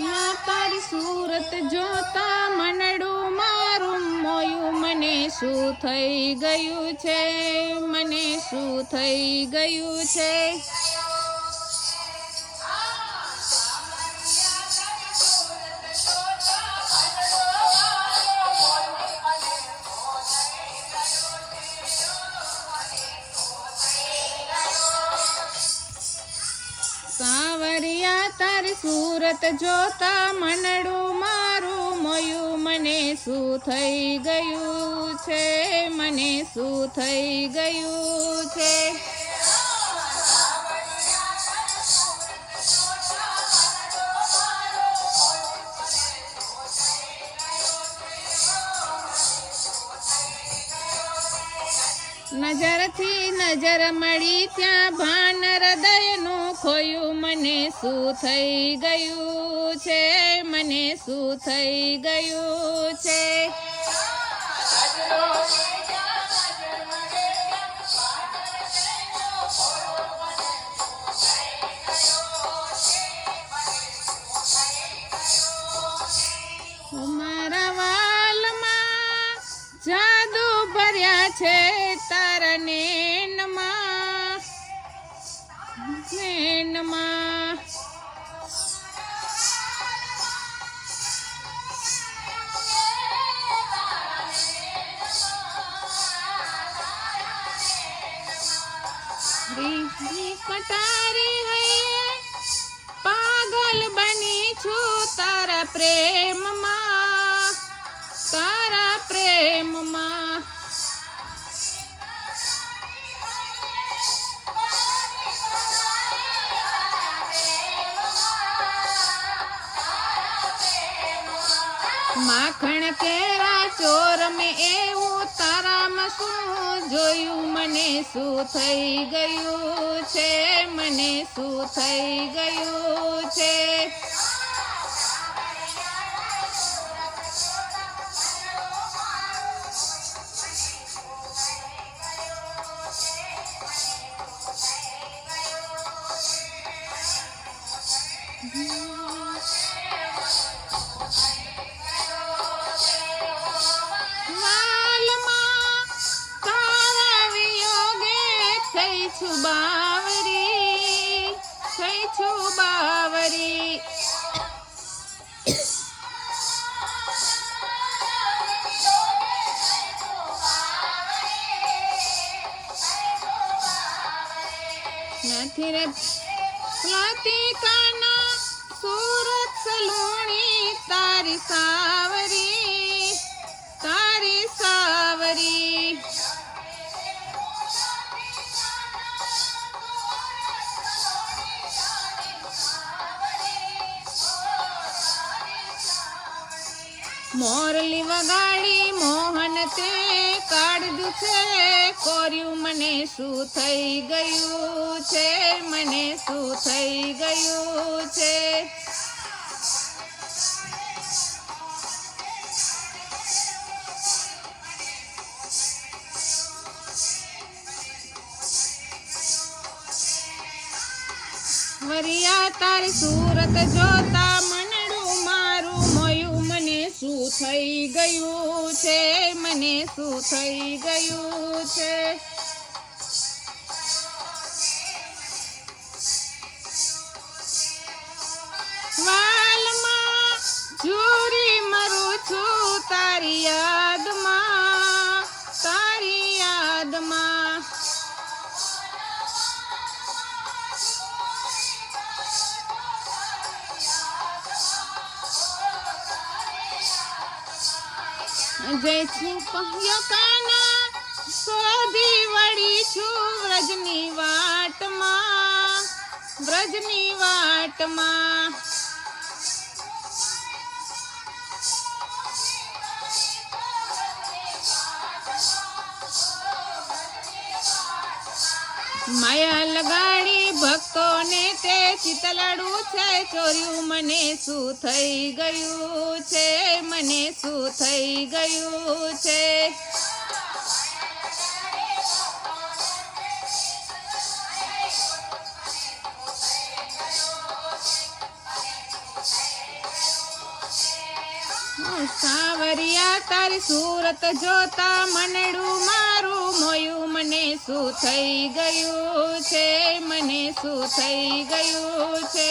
યા તારી સુરત જોતા મનડું મારું મોયું મને શું થઈ ગયું છે, મને શું થઈ ગયું છે. સાવરિયા તારી સુરત જોતા મનડું મારું મોયું મને શું થઈ ગયું છે, મને શું થઈ ગયું છે. નજરથી નજર મળી ત્યાં ભાન હૃદયનું ખોયું મને શું થઈ ગયું છે, મને શું થઈ ગયું છે. મારા વાલમાં જાદુ ભર્યા છે તારા નેનમાં, નેનમાં. કટારી હૈ પાગલ બની છું તારા પ્રેમમાં, તારા પ્રેમમાં. માખણ કેરા ચોર મેં એવું તારામાં શું જોયું, મને શું થઈ ગયું છે, મને શું થઈ ગયું છે. છું બાવરી, થઈ છું બાવરી. નથી રે લતિકાના સુરત સલુણી તારી સાવરી, તારી સાવરી. મોરલી વગાડી મોહન તે કાઢ્યું છે કોર્યું, મને શું થઈ ગયું છે, મને શું થઈ ગયું છે. વરિયા તારી સુરત જોતા મનડું મારું મોયું મને શું થઈ ગયું છે, મને શું થઈ ગયું છે. વાલમાં ઝૂરી મરું છું તારી યાદમાં, તારી યાદમાં. જયથી કહ્યો કાના શોધી વળી છું વ્રજની વાટમાં, વ્રજની વાટમાં. માયા લગાડી ભક્તોને તે ચિતલડું છે ચોર્યું, મને શું થઈ ગયું છે, મને શું થઈ ગયું છે. સાવરિયા તારી સુરત જોતા મનડું મારું મોયું મને શું થઈ ગયું છે, મને શું થઈ ગયું છે.